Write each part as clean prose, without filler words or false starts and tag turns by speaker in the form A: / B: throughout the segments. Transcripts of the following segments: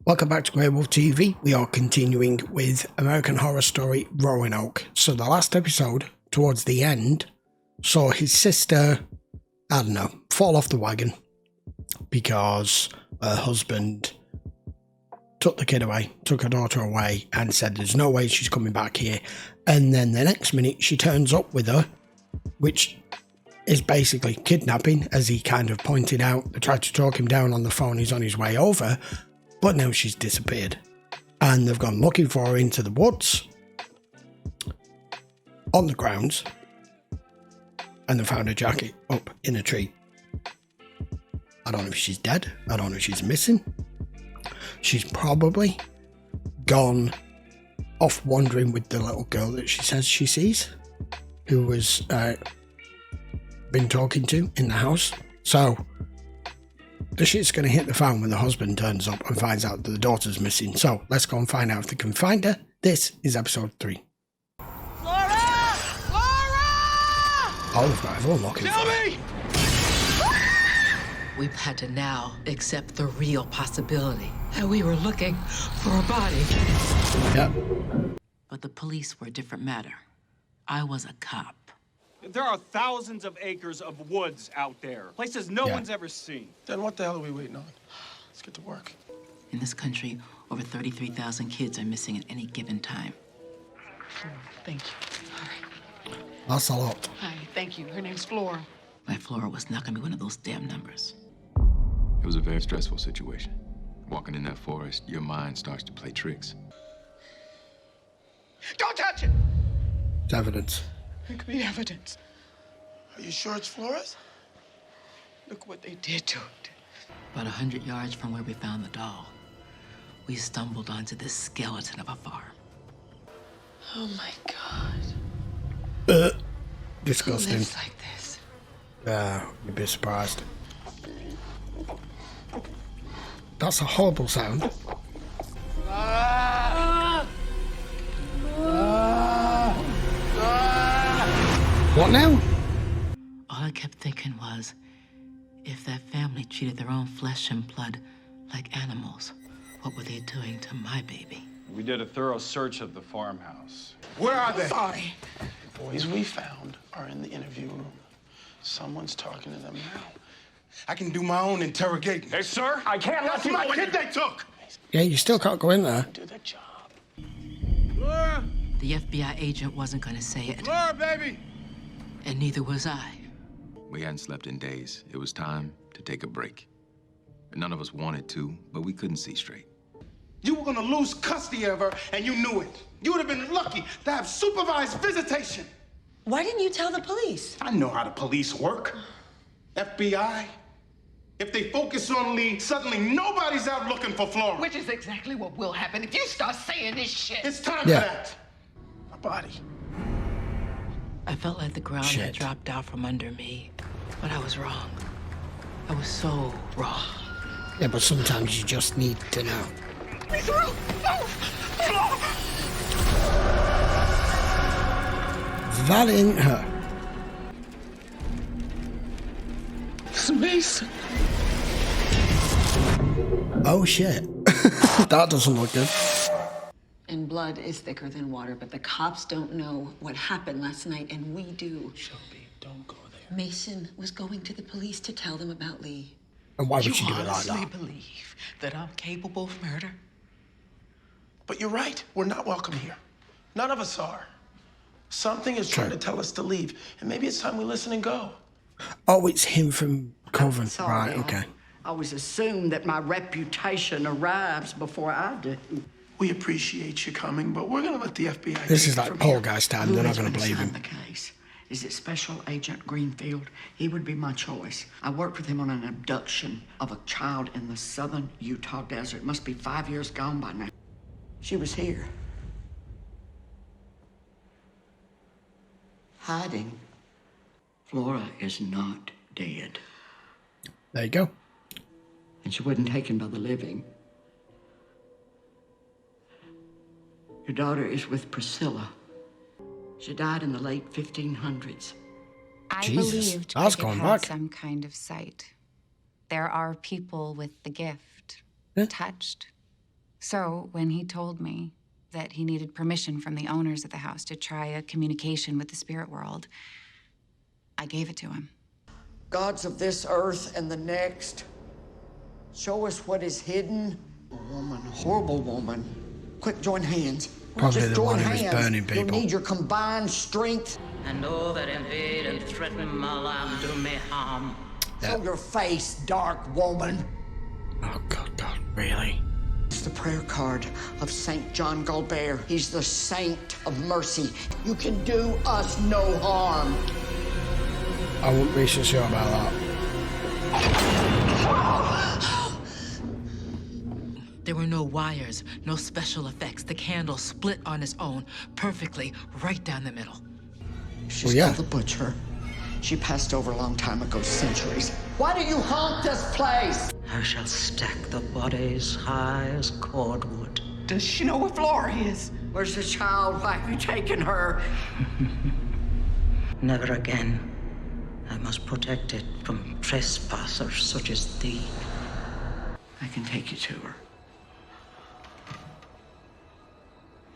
A: Welcome back to GreyWolf TV. We are continuing with American Horror Story Roanoke. So the last episode, towards the end, saw his sister, I don't know, fall off the wagon because her husband took the kid away, took her daughter away and said there's no way she's coming back here. And then the next minute she turns up with her, which is basically kidnapping, as he kind of pointed out. They tried to talk him down on the phone, he's on his way over. But now she's disappeared. And they've gone looking for her into the woods, on the grounds, and they found her jacket up in a tree. I don't know if she's dead. I don't know if she's missing. She's probably gone off wandering with the little girl that she says she sees, who was been talking to in the house. So the shit's going to hit the fan when the husband turns up and finds out that the daughter's missing. So let's go and find out if they can find her. This is episode 3.
B: Flora! Flora!
A: Oh, they've got everyone looking for her.
B: Me!
C: We've had to now accept the real possibility that we were looking for a body.
A: Yep.
C: But the police were a different matter. I was a cop.
D: There are thousands of acres of woods out there, places no one's ever seen.
E: Then what the hell are we waiting on? Let's get to work.
C: In this country, over 33,000 kids are missing at any given time.
B: Thank you. All right.
A: That's a lot.
B: Hi, thank you. Her name's Flora.
C: My Flora was not gonna be one of those damn numbers.
F: It was a very stressful situation. Walking in that forest, your mind starts to play tricks.
B: Don't touch it!
A: It's evidence.
B: It could be evidence.
E: Are you sure it's Flora's?
B: Look what they did to it.
C: About 100 yards from where we found the doll, we stumbled onto this skeleton of a farm.
B: Oh my God.
A: Disgusting.
B: Who lives like this?
A: You'd be surprised. That's a horrible sound. What now?
C: All I kept thinking was, if that family treated their own flesh and blood like animals, what were they doing to my baby?
D: We did a thorough search of the farmhouse.
E: Where are they?
B: Sorry.
E: The boys we found are in the interview room. Someone's talking to them now. I can do my own interrogating.
D: Hey, sir, I can't let
E: That's
D: you
E: my
D: go in
E: kid
D: there.
E: they took.
A: Yeah, you still can't go in there.
E: Do the job.
D: Flora!
C: The FBI agent wasn't gonna say it,
D: Flora, baby!
C: and neither was I.
F: We hadn't slept in days. It was time to take a break. None of us wanted to, but we couldn't see straight.
E: You were gonna lose custody of her, and you knew it. You would have been lucky to have supervised visitation.
G: Why didn't you tell the police?
E: I know how the police work. FBI. If they focus on Lee, suddenly nobody's out looking for Flora.
B: Which is exactly what will happen if you start saying this shit.
E: It's time
A: Yeah.
E: for that. A body.
C: I felt like the ground
A: Shit.
C: had dropped out from under me, but I was wrong. I was so wrong.
A: Yeah, but sometimes you just need to know. That ain't her.
B: It's Mason.
A: Oh shit. That doesn't look good.
G: And blood is thicker than water, but the cops don't know what happened last night, and we do.
E: Shelby, don't go there.
G: Mason was going to the police to tell them about Lee.
A: And why would
B: You
A: she do it like
B: honestly
A: that?
B: believe that I'm capable of murder?
E: But you're right. We're not welcome here. None of us are. Something is trying to tell us to leave, and maybe it's time we listen and go.
A: Oh, it's him from Coven.
H: Sorry,
A: Right, okay.
H: I always assume that my reputation arrives before I do.
E: We appreciate you coming, but we're gonna let the FBI.
A: This
E: take
A: is
E: it
A: like
E: from
A: Paul
E: here.
A: Guy's time.
H: Who
A: They're not
H: has
A: going to
H: been
A: believe
H: assigned
A: him.
H: the case? Is it Special Agent Greenfield? He would be my choice. I worked with him on an abduction of a child in the southern Utah desert. Must be 5 years gone by now. She was here. Hiding. Flora is not dead.
A: There you go.
H: And she wasn't taken by the living. Your daughter is with Priscilla. She died in the late 1500s.
I: I
A: Jesus,
I: believed
A: that's
I: I could
A: going
I: have
A: back.
I: some kind of sight. There are people with the gift,
A: Yeah.
I: touched, So when he told me that he needed permission from the owners of the house to try a communication with the spirit world, I gave it to him.
H: Gods of this earth and the next, show us what is hidden. A woman, horrible woman. Quick, join hands.
A: Probably
H: Just
A: the
H: join
A: one who was
H: hands.
A: burning
H: You'll
A: people.
H: need your combined strength.
C: And all that invade and threaten my land do me harm.
H: Show your face, dark woman.
A: Oh, God, really?
H: It's the prayer card of Saint John Galbert. He's the saint of mercy. You can do us no harm.
A: I wouldn't be so sure about that.
C: There were no wires, no special effects. The candle split on its own, perfectly, right down the middle.
H: She's called the Butcher. She passed over a long time ago, centuries. Why do you haunt this place?
C: I shall stack the bodies high as cordwood.
B: Does she know where Flora is?
H: Where's the child? Why have you taken her?
C: Never again. I must protect it from trespassers such as thee.
H: I can take you to her.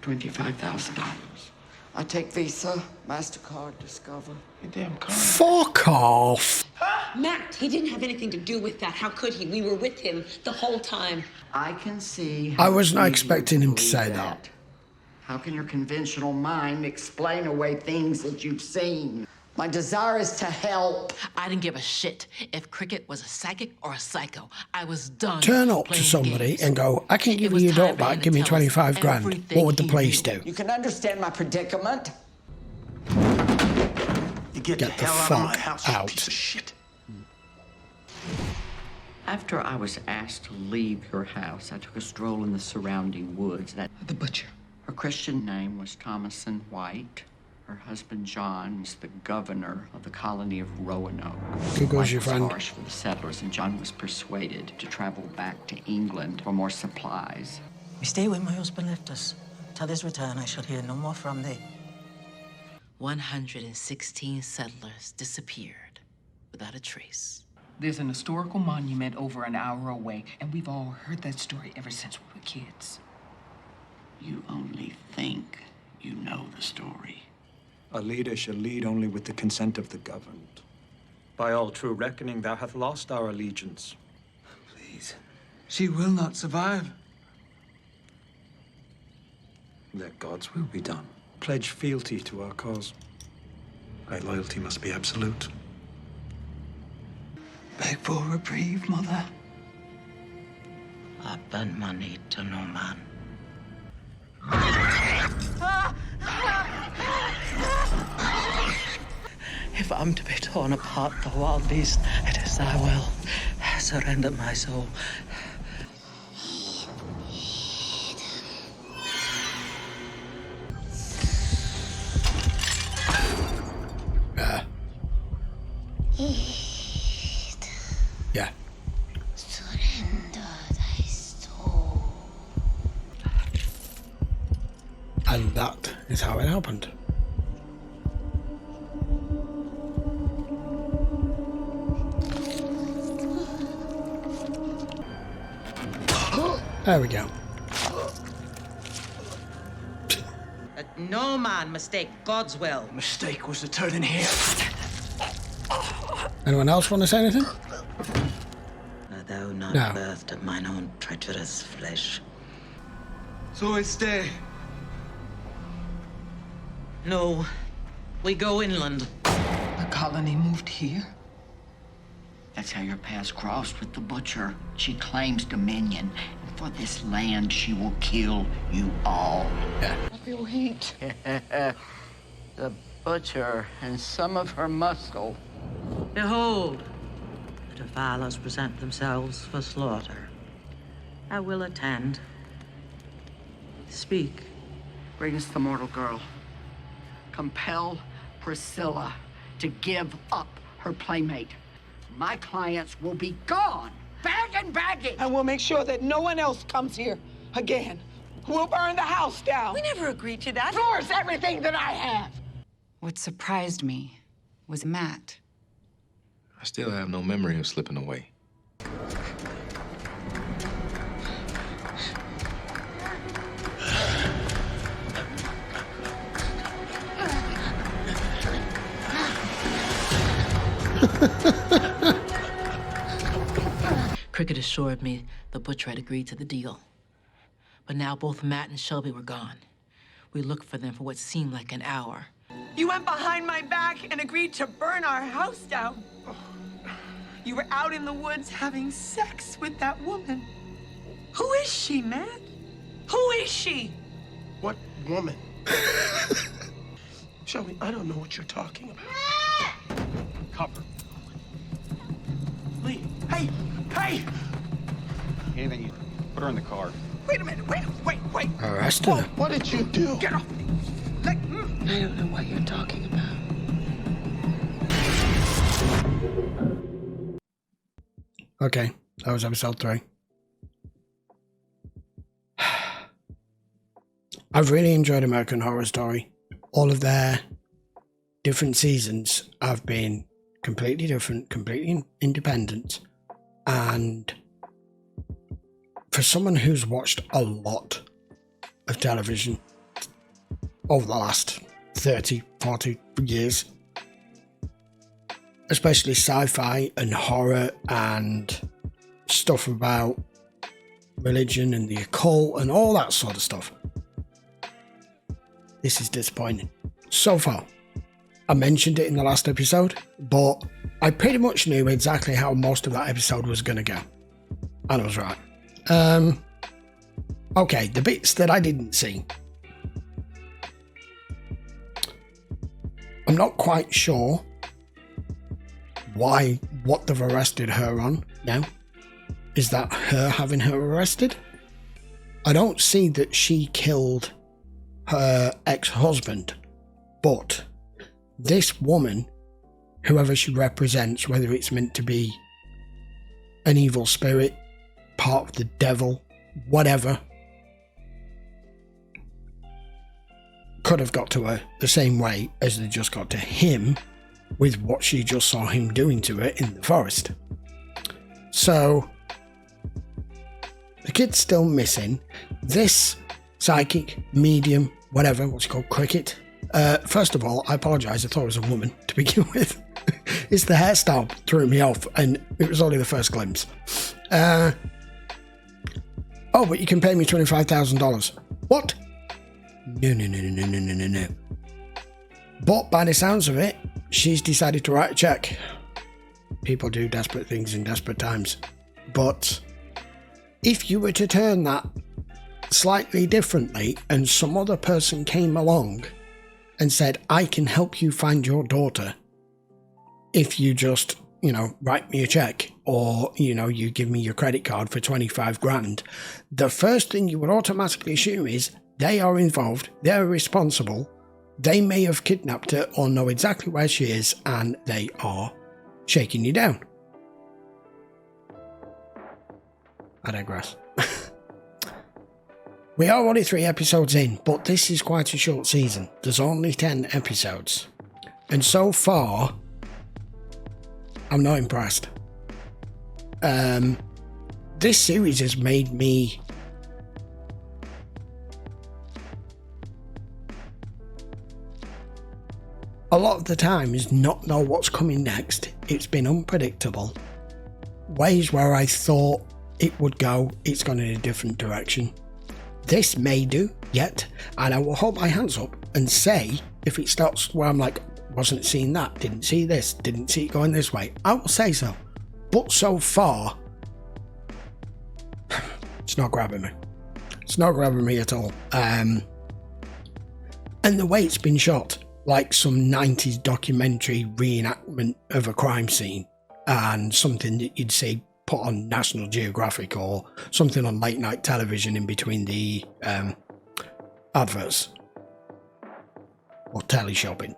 H: $25,000. I take Visa, MasterCard, Discover.
E: You damn card.
A: Fuck off.
G: Matt, he didn't have anything to do with that. How could he? We were with him the whole time.
H: I can see.
A: I was not expecting him to say that.
H: How can your conventional mind explain away things that you've seen? My desire is to help.
C: I didn't give a shit if Cricket was a psychic or a psycho. I was done.
A: Turn up to
C: playing
A: somebody
C: games.
A: and go, I can
C: It
A: give
C: was
A: you your
C: time
A: dog
C: for him
A: back,
C: to
A: give me
C: tell us
A: 25 grand.
C: everything
A: What would the
C: he
A: police
C: knew.
A: do?
H: You can understand my predicament.
E: You get the
A: Get the
E: hell out of my
A: fuck
E: house, you
A: out.
E: piece of shit.
H: After I was asked to leave your house, I took a stroll in the surrounding woods.
B: The Butcher.
H: Her Christian name was Thomason White. Her husband, John, was the governor of the colony of Roanoke.
A: Here goes
H: Life
A: your
H: was
A: friend.
H: harsh for the settlers, and John was persuaded to travel back to England for more supplies.
J: We stay where my husband left us. Till his return, I shall hear no more from thee.
C: 116 settlers disappeared without a trace.
B: There's an historical monument over an hour away, and we've all heard that story ever since we were kids.
H: You only think you know the story.
K: A leader shall lead only with the consent of the governed. By all true reckoning, thou hast lost our allegiance.
B: Please. She will not survive.
K: Let God's will be done. Pledge fealty to our cause. Thy loyalty must be absolute.
B: Beg for reprieve, Mother.
C: I bend my knee to no man. If I'm to be torn apart by wild beasts, it is thy will. I surrender my soul.
A: Yeah.
L: Surrender thy soul.
A: And that is how it happened. There we go.
C: Let no man mistake God's will.
B: Mistake was the turd in here.
A: Anyone else want to say anything?
C: Art thou not
A: No.
C: birthed of mine own treacherous flesh?
B: So I stay.
C: No, we go inland.
B: The colony moved here?
H: That's how your paths crossed with the Butcher. She claims dominion, and for this land, she will kill you all.
A: Yeah.
H: I feel heat. The Butcher and some of her muscle.
C: Behold, the defilers present themselves for slaughter. I will attend. Speak.
H: Bring us the mortal girl. Compel Priscilla to give up her playmate. My clients will be gone. Bagging.
B: And we'll make sure that no one else comes here again. We'll burn the house down.
G: We never agreed to that.
B: Flora's everything that I have.
I: What surprised me was Matt.
F: I still have no memory of slipping away.
C: Cricket assured me the butcher had agreed to the deal. But now both Matt and Shelby were gone. We looked for them for what seemed like an hour.
B: You went behind my back and agreed to burn our house down. You were out in the woods having sex with that woman. Who is she, Matt? Who is she?
E: What woman? Shelby, I don't know what you're talking about.
D: Cover.
E: Lee, hey!
D: Anything you put her in the car.
B: Wait a minute, wait.
A: Arrested her.
E: What did you do?
B: Get off me.
G: I don't know what you're talking about.
A: Okay, that was episode 3. I've really enjoyed American Horror Story. All of their different seasons have been completely different, completely independent, and for someone who's watched a lot of television over the last 30, 40 years, especially sci-fi and horror and stuff about religion and the occult and all that sort of stuff, this is disappointing so far. I mentioned it in the last episode, but I pretty much knew exactly how most of that episode was going to go, and I was right. Okay, the bits that I didn't see. I'm not quite sure what they've arrested her on now. Is that her having her arrested? I don't see that she killed her ex-husband, but this woman, whoever she represents, whether it's meant to be an evil spirit, part of the devil, whatever, could have got to her the same way as they just got to him with what she just saw him doing to her in the forest. So the kid's still missing. This psychic, medium, whatever, what's it called, Cricket. First of all, I apologise, I thought it was a woman to begin with. It's the hairstyle threw me off, and it was only the first glimpse. Oh, but you can pay me $25,000. What? No. But by the sounds of it, she's decided to write a check. People do desperate things in desperate times. But if you were to turn that slightly differently and some other person came along and said, I can help you find your daughter if you just, write me a check, or, you give me your credit card for 25 grand, the first thing you would automatically assume is they are involved, they're responsible, they may have kidnapped her or know exactly where she is, and they are shaking you down. I digress. We are only 3 episodes in, but this is quite a short season. There's only 10 episodes. And so far, I'm not impressed. This series has made me a lot of the time is not know what's coming next. It's been unpredictable. Ways where I thought it would go, it's gone in a different direction. This may do yet, and I will hold my hands up and say if it starts where I'm like, wasn't seeing that, didn't see this, didn't see it going this way, I will say so. But so far, it's not grabbing me. It's not grabbing me at all. And the way it's been shot, like some 90s documentary reenactment of a crime scene, and something that you'd see put on National Geographic or something on late night television in between the adverts or telly shopping.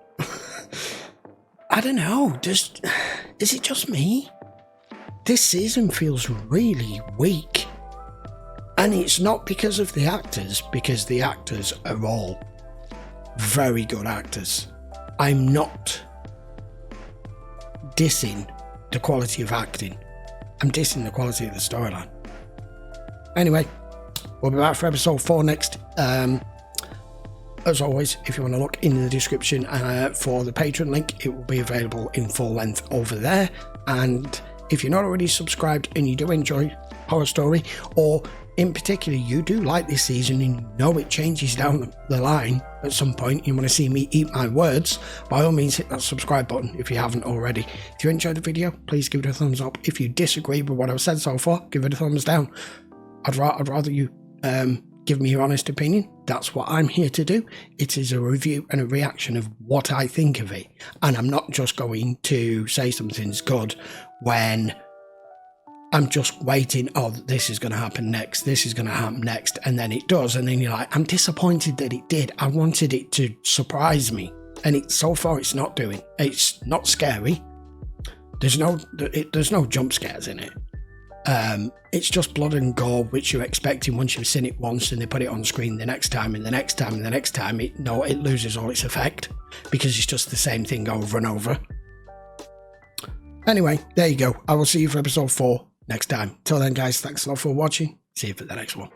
A: I don't know, is it just me? This season feels really weak, and it's not because of the actors, because the actors are all very good actors. I'm not dissing the quality of acting, I'm dissing the quality of the storyline. Anyway, we'll be back for episode 4 next. as always, if you want to look in the description for the Patreon link, it will be available in full length over there. And if you're not already subscribed and you do enjoy Horror Story, or in particular you do like this season and you know it changes down the line at some point, you want to see me eat my words, by all means hit that subscribe button if you haven't already. If you enjoyed the video, please give it a thumbs up. If you disagree with what I've said so far, give it a thumbs down. I'd rather you give me your honest opinion. That's what I'm here to do. It is a review and a reaction of what I think of it, and I'm not just going to say something's good when I'm just waiting, oh, this is going to happen next, this is going to happen next, and then it does, and then you're like, I'm disappointed that it did. I wanted it to surprise me, and so far it's not doing. It's not scary. There's no jump scares in it. It's just blood and gore, which you're expecting once you've seen it once and they put it on screen the next time and the next time and the next time. It loses all its effect because it's just the same thing over and over. Anyway, there you go. I will see you for episode 4 next time. Till then, guys, thanks a lot for watching. See you for the next one.